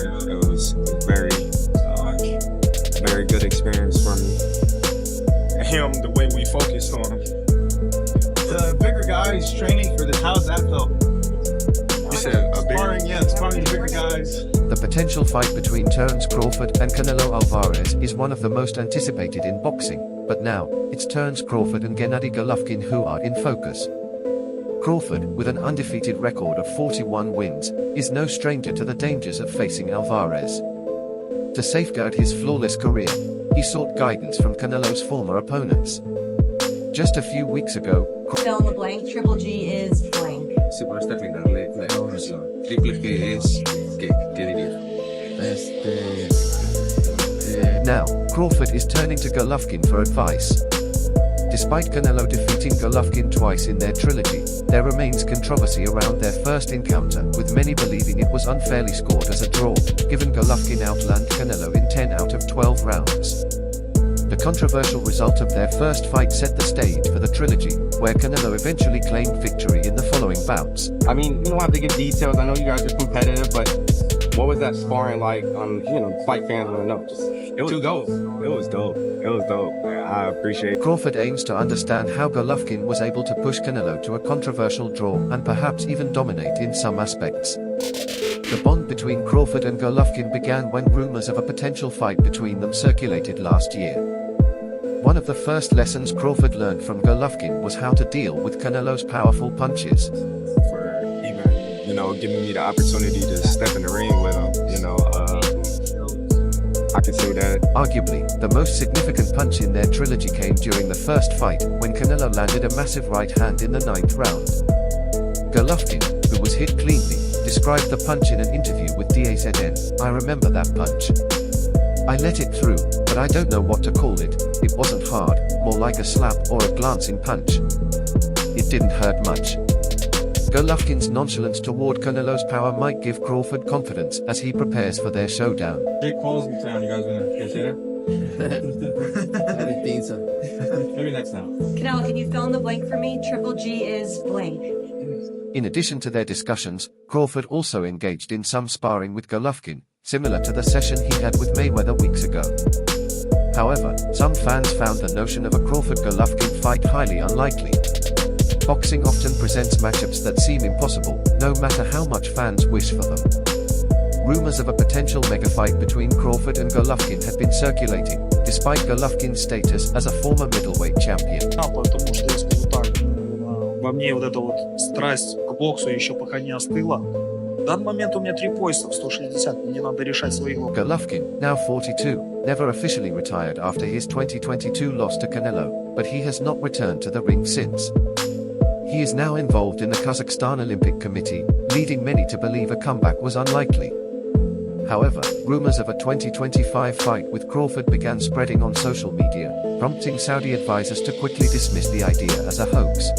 hard. It was very good experience for me. Him, the way we focused on him. The bigger guys training for this, how's that felt? You said sparring the bigger guys. The potential fight between Terence Crawford and Canelo Alvarez is one of the most anticipated in boxing, but now, it's Terence Crawford and Gennady Golovkin who are in focus. Crawford, with an undefeated record of 41 wins, is no stranger to the dangers of facing Alvarez. To safeguard his flawless career, he sought guidance from Canelo's former opponents. Just a few weeks ago, Fill in the blank, Triple G is blank. Si puedes terminarle la información. Triple G es ¿qué diría? Now, Crawford is turning to Golovkin for advice. Despite Canelo defeating Golovkin twice in their trilogy, there remains controversy around their first encounter, with many believing it was unfairly scored as a draw, given Golovkin outlanded Canelo in 10 out of 12 rounds. The controversial result of their first fight set the stage for the trilogy, where Canelo eventually claimed victory in the following bouts. I mean, you don't have to give details. I know you guys are competitive, but what was that sparring like? Fight fans want to know. It was dope. It was dope. It was dope. I appreciate it. Crawford aims to understand how Golovkin was able to push Canelo to a controversial draw and perhaps even dominate in some aspects. The bond between Crawford and Golovkin began when rumors of a potential fight between them circulated last year. One of the first lessons Crawford learned from Golovkin was how to deal with Canelo's powerful punches. For even, giving me the opportunity to step in the ring with him, I can say that. Arguably, the most significant punch in their trilogy came during the first fight, when Canelo landed a massive right hand in the 9th round. Golovkin, who was hit cleanly, described the punch in an interview with DAZN. "I remember that punch. I let it through, but I don't know what to call it. It wasn't hard, more like a slap or a glancing punch. It didn't hurt much." Golovkin's nonchalance toward Canelo's power might give Crawford confidence as he prepares for their showdown. Jake Paul's in town. You guys gonna say that? I didn't think so. Maybe next time. Canelo, can you fill in the blank for me? Triple G is blank. In addition to their discussions, Crawford also engaged in some sparring with Golovkin, similar to the session he had with Mayweather weeks ago. However, some fans found the notion of a Crawford-Golovkin fight highly unlikely. Boxing often presents matchups that seem impossible, no matter how much fans wish for them. Rumors of a potential mega fight between Crawford and Golovkin had been circulating, despite Golovkin's status as a former middleweight champion. Потому что, я скажу так, во мне вот эта вот страсть к боксу еще пока не остыла. В данный момент у меня 3 пояса в 160, мне надо решать свои вопросы. Golovkin, now 42, never officially retired after his 2022 loss to Canelo, but he has not returned to the ring since. He is now involved in the Kazakhstan Olympic Committee, leading many to believe a comeback was unlikely. However, rumors of a 2025 fight with Crawford began spreading on social media, prompting Saudi advisors to quickly dismiss the idea as a hoax.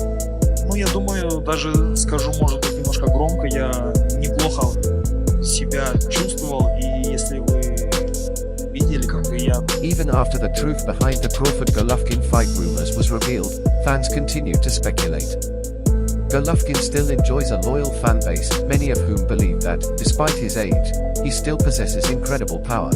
Ну, я думаю, даже скажу, может быть, немножко громко, я неплохо себя чувствовал, и если вы видели, как я... Even after the truth behind the Crawford-Golovkin fight rumors was revealed, fans continued to speculate. Golovkin still enjoys a loyal fan base, many of whom believe that, despite his age, he still possesses incredible power.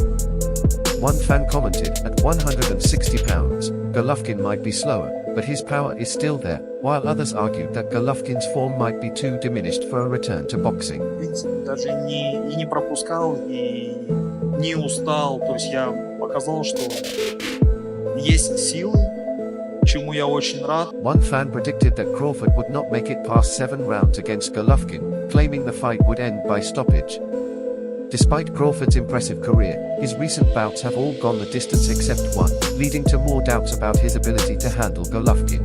One fan commented, "At 160 pounds, Golovkin might be slower, but his power is still there," while others argued that Golovkin's form might be too diminished for a return to boxing. Даже не пропускал, и не устал, то есть я показал, что есть силы, чему я очень рад. One fan predicted that Crawford would not make it past 7 rounds against Golovkin, claiming the fight would end by stoppage. Despite Crawford's impressive career, his recent bouts have all gone the distance except one, leading to more doubts about his ability to handle Golovkin.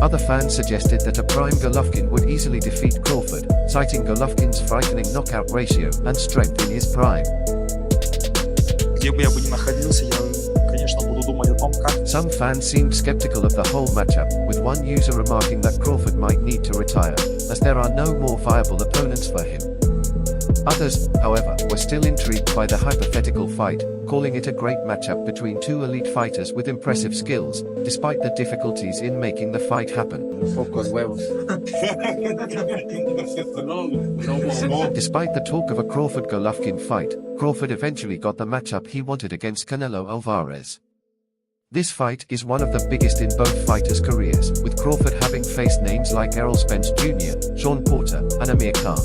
Other fans suggested that a prime Golovkin would easily defeat Crawford, citing Golovkin's frightening knockout ratio and strength in his prime. Где бы я бы ни находился, я, конечно, буду думать о том, как... Some fans seemed skeptical of the whole matchup, with one user remarking that Crawford might need to retire, as there are no more viable opponents for him. Others, however, were still intrigued by the hypothetical fight, calling it a great matchup between two elite fighters with impressive skills, despite the difficulties in making the fight happen. Pocos huevos. Despite the talk of a Crawford-Golovkin fight, Crawford eventually got the matchup he wanted against Canelo Alvarez. This fight is one of the biggest in both fighters' careers, with Crawford having faced names like Errol Spence Jr., Sean Porter, and Amir Khan.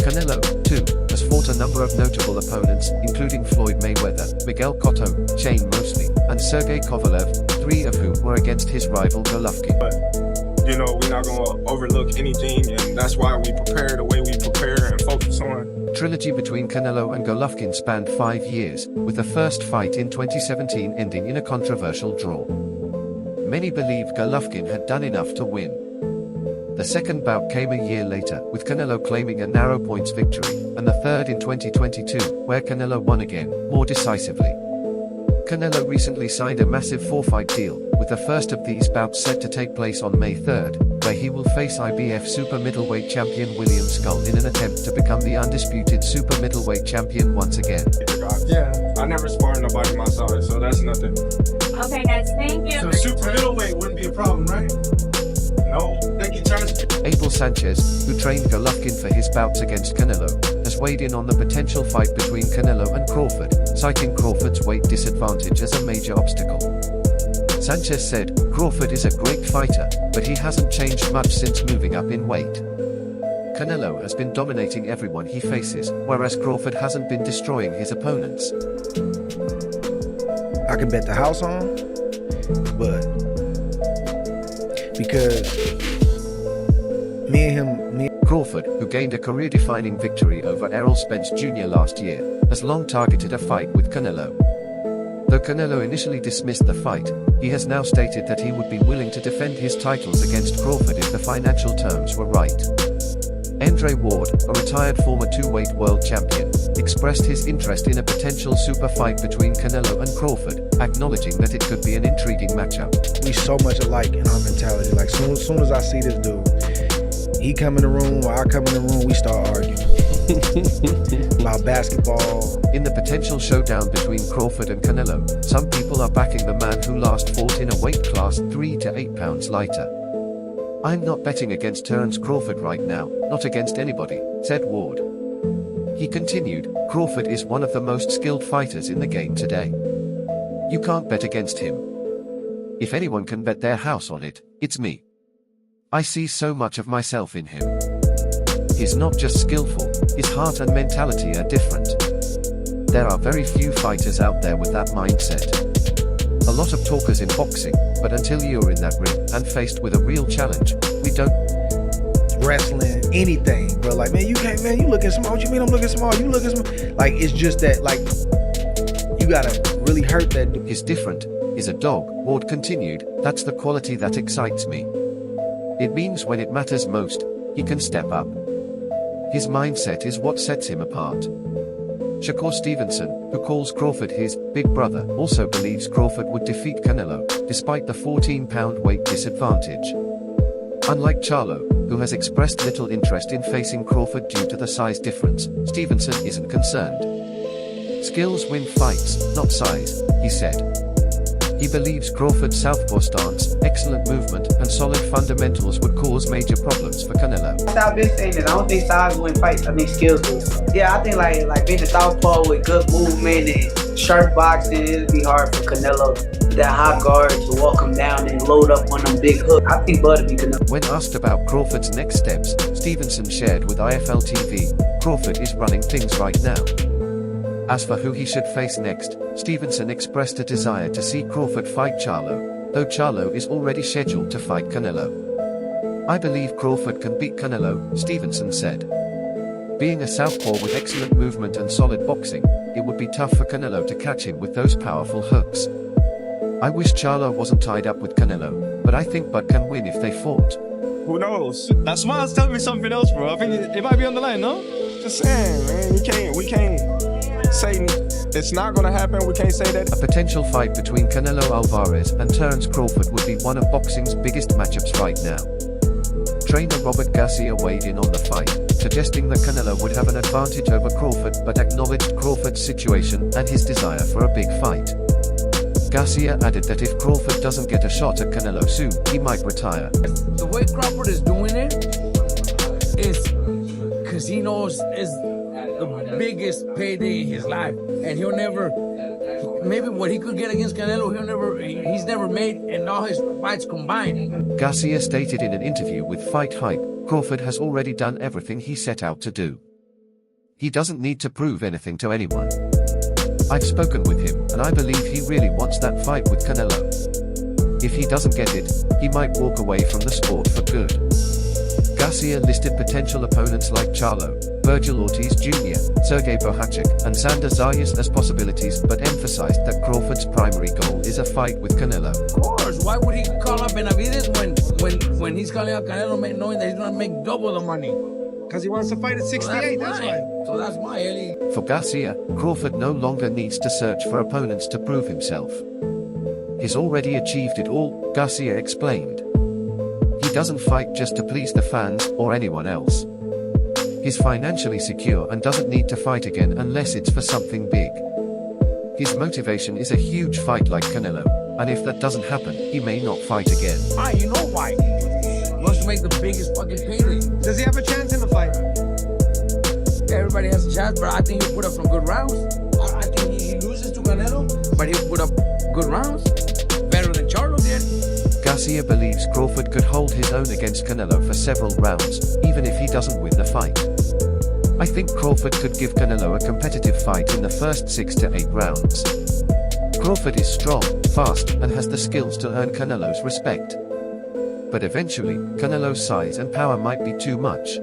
Canelo, too, has fought a number of notable opponents, including Floyd Mayweather, Miguel Cotto, Shane Mosley, and Sergey Kovalev, 3 of whom were against his rival Golovkin. But, you know, we're not going to overlook anything, and that's why we prepare the way we prepare and focus on. Trilogy between Canelo and Golovkin spanned 5 years, with the first fight in 2017 ending in a controversial draw. Many believe Golovkin had done enough to win. The second bout came a year later, with Canelo claiming a narrow points victory, and the third in 2022, where Canelo won again, more decisively. Canelo recently signed a massive 4-fight deal, with the first of these bouts set to take place on May 3rd, where he will face IBF super middleweight champion William Skull in an attempt to become the undisputed super middleweight champion once again. Yeah, I never sparred nobody my size, so that's nothing. Okay, guys, thank you. So super middleweight wouldn't be a problem, right? No. Thank you, Terence. Abel Sanchez, who trained Golovkin for his bouts against Canelo, has weighed in on the potential fight between Canelo and Crawford, citing Crawford's weight disadvantage as a major obstacle. Sanchez said, "Crawford is a great fighter, but he hasn't changed much since moving up in weight. Canelo has been dominating everyone he faces, whereas Crawford hasn't been destroying his opponents." I can bet the house on, but because Crawford, who gained a career-defining victory over Errol Spence Jr. last year, has long targeted a fight with Canelo. Though Canelo initially dismissed the fight, he has now stated that he would be willing to defend his titles against Crawford if the financial terms were right. Andre Ward, a retired former 2-weight world champion, expressed his interest in a potential super fight between Canelo and Crawford, acknowledging that it could be an intriguing matchup. we so much alike in our mentality. Like soon as I see this dude, he come in the room or I come in the room, we start arguing about basketball. In the potential showdown between Crawford and Canelo, some people are backing the man who last fought in a weight class 3 to 8 pounds lighter. "I'm not betting against Terence Crawford right now, not against anybody," said Ward. He continued, "Crawford is one of the most skilled fighters in the game today. You can't bet against him. If anyone can bet their house on it, it's me. I see so much of myself in him. He's not just skillful, his heart and mentality are different. There are very few fighters out there with that mindset. A lot of talkers in boxing, but until you're in that ring and faced with a real challenge, we don't." Wrestling, anything, bro. Like, man, you can't, man, you looking small. What you mean I'm looking small? You looking small. Like, it's just that, like, you gotta really hurt that dude. "He's different, he's a dog," Ward continued, "that's the quality that excites me. It means when it matters most, he can step up. His mindset is what sets him apart." Shakur Stevenson, who calls Crawford his big brother, also believes Crawford would defeat Canelo, despite the 14-pound weight disadvantage. Unlike Charlo, who has expressed little interest in facing Crawford due to the size difference, Stevenson isn't concerned. "Skills win fights, not size," he said. He believes Crawford's southpaw stance, excellent movement, and solid fundamentals would cause major problems for Canelo. I've been saying that I don't think size win fights, I think skills win. Yeah, I think like being a southpaw with good movement and sharp boxing, it'd be hard for Canelo, that high guard, to walk him down and load up on them big hooks. I think Bud would be Canelo. When asked about Crawford's next steps, Stevenson shared with IFL TV, "Crawford is running things right now." As for who he should face next, Stevenson expressed a desire to see Crawford fight Charlo, though Charlo is already scheduled to fight Canelo. "I believe Crawford can beat Canelo," Stevenson said. Being a southpaw with excellent movement and solid boxing, it would be tough for Canelo to catch him with those powerful hooks. "I wish Charlo wasn't tied up with Canelo, but I think Bud can win if they fought." Who knows? That smile's telling me something else, bro. I think it might be on the line, no? Just saying, man. We can't say it's not gonna happen. We can't say that. A potential fight between Canelo Alvarez and Terence Crawford would be one of boxing's biggest matchups right now. Trainer Robert Garcia weighed in on the fight, suggesting that Canelo would have an advantage over Crawford, but acknowledged Crawford's situation and his desire for a big fight. Garcia added that if Crawford doesn't get a shot at Canelo soon, he might retire. The way Crawford is doing it is because he knows it's the biggest payday in his life, and he'll never. Maybe what he could get against Canelo, he's never made in all his fights combined. Garcia stated in an interview with Fight Hype, Crawford has already done everything he set out to do. He doesn't need to prove anything to anyone. I've spoken with him, and I believe he really wants that fight with Canelo. If he doesn't get it, he might walk away from the sport for good. Garcia listed potential opponents like Charlo, Virgil Ortiz Jr., Sergey Bohachek, and Xander Zayas as possibilities, but emphasized that Crawford's primary goal is a fight with Canelo. Of course, why would he call up Benavidez when he's calling out Canelo, knowing that he's gonna make double the money? Because he wants to fight at 68, that's why. So that's why, Ellie. For Garcia, Crawford no longer needs to search for opponents to prove himself. He's already achieved it all, Garcia explained. He doesn't fight just to please the fans or anyone else. He's financially secure and doesn't need to fight again unless it's for something big. His motivation is a huge fight like Canelo, and if that doesn't happen, he may not fight again. Why? You know why? He wants to make the biggest fucking payday. Does he have a chance in the fight? Everybody has a chance, but I think he'll put up some good rounds. I think he loses to Canelo, but he'll put up good rounds. Better than Charlo did. Garcia believes Crawford could hold his own against Canelo for several rounds, even if he doesn't win the fight. I think Crawford could give Canelo a competitive fight in the first 6 to 8 rounds. Crawford is strong, fast, and has the skills to earn Canelo's respect. But eventually, Canelo's size and power might be too much.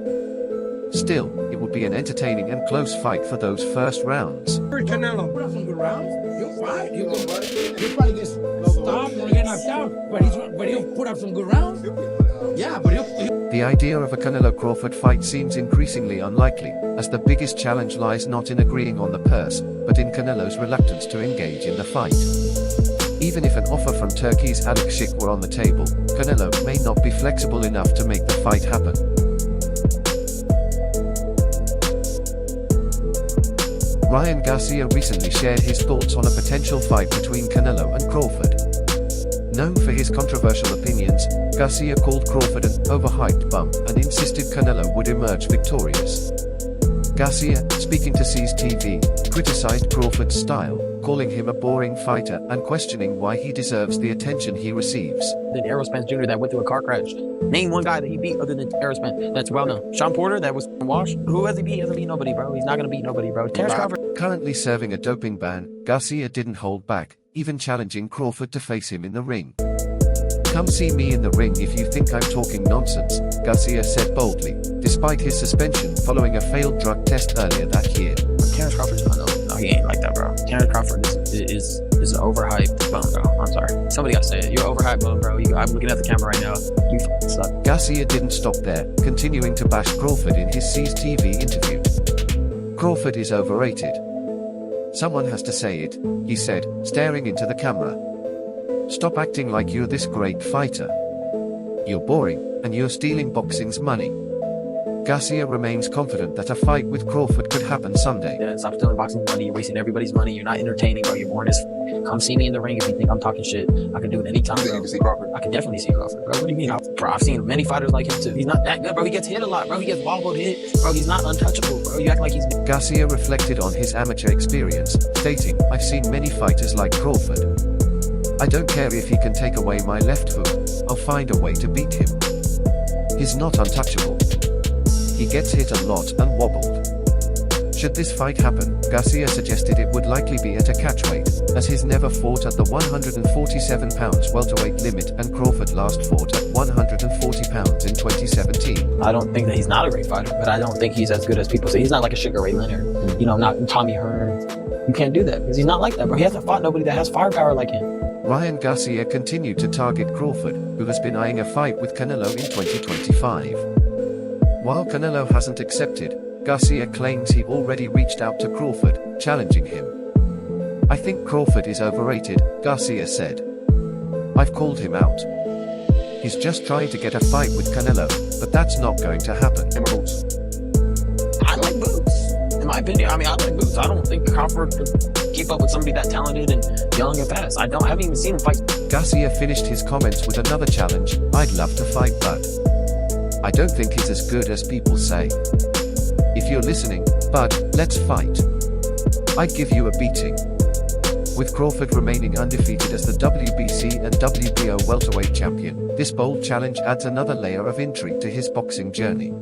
Still, it would be an entertaining and close fight for those first rounds. Canelo. Put up some good rounds. He'll fight. He'll probably get stopped or get knocked out, but he'll put up some good rounds. Yeah, but he'll. The idea of a Canelo-Crawford fight seems increasingly unlikely, as the biggest challenge lies not in agreeing on the purse, but in Canelo's reluctance to engage in the fight. Even if an offer from Turkey's Alex Schick were on the table, Canelo may not be flexible enough to make the fight happen. Ryan Garcia recently shared his thoughts on a potential fight between Canelo and Crawford. Known for his controversial opinions, Garcia called Crawford an overhyped bum and insisted Canelo would emerge victorious. Garcia, speaking to Seize TV, criticized Crawford's style, calling him a boring fighter and questioning why he deserves the attention he receives. Than Errol Spence Jr. that went through a car crash. Name one guy that he beat other than Errol Spence that's well known. Sean Porter that was washed. Who has he beat? He hasn't beat nobody, bro. He's not gonna beat nobody, bro. Terence Crawford. Currently serving a doping ban, Garcia didn't hold back, even challenging Crawford to face him in the ring. "Come see me in the ring if you think I'm talking nonsense," Garcia said boldly, despite his suspension following a failed drug test earlier that year. Terence Crawford's not no, he ain't like that, bro. Terence Crawford is an overhyped bum, bro. I'm sorry. Somebody gotta say it. You're an overhyped bum, bro. I'm looking at the camera right now. You fucking suck. Garcia didn't stop there, continuing to bash Crawford in his Seize TV interview. "Crawford is overrated. Someone has to say it," he said, staring into the camera. "Stop acting like you're this great fighter. You're boring, and you're stealing boxing's money." Garcia remains confident that a fight with Crawford could happen someday. Yeah, stop stealing boxing money. You're wasting everybody's money. You're not entertaining, bro. You're boring as Come see me in the ring if you think I'm talking shit. I can do it anytime, bro. You can see Crawford. I can definitely see Crawford, bro. What do you mean? Bro, I've seen many fighters like him too. He's not that good, bro. He gets hit a lot, bro. He gets wobbled hit. Bro, he's not untouchable, bro. You act like he's... Garcia reflected on his amateur experience, stating, "I've seen many fighters like Crawford. I don't care if he can take away my left hook. I'll find a way to beat him. He's not untouchable. He gets hit a lot and wobbled." Should this fight happen, Garcia suggested it would likely be at a catchweight, as he's never fought at the 147 pounds welterweight limit and Crawford last fought at 140 pounds in 2017. I don't think that he's not a great fighter, but I don't think he's as good as people say. He's not like a Sugar Ray Leonard, you know, not Tommy Hearns. You can't do that, because he's not like that, bro. He hasn't fought nobody that has firepower like him. Ryan Garcia continued to target Crawford, who has been eyeing a fight with Canelo in 2025. While Canelo hasn't accepted, Garcia claims he already reached out to Crawford, challenging him. "I think Crawford is overrated," Garcia said. "I've called him out. He's just trying to get a fight with Canelo, but that's not going to happen." I like boots. my opinion, I mean, I like Boots. I don't think Crawford could keep up with somebody that talented and young and fast. I haven't even seen him fight. Garcia finished his comments with another challenge. I'd love to fight, but I don't think he's as good as people say. If you're listening, Bud, let's fight. I'd give you a beating. With Crawford remaining undefeated as the WBC and WBO welterweight champion, this bold challenge adds another layer of intrigue to his boxing journey.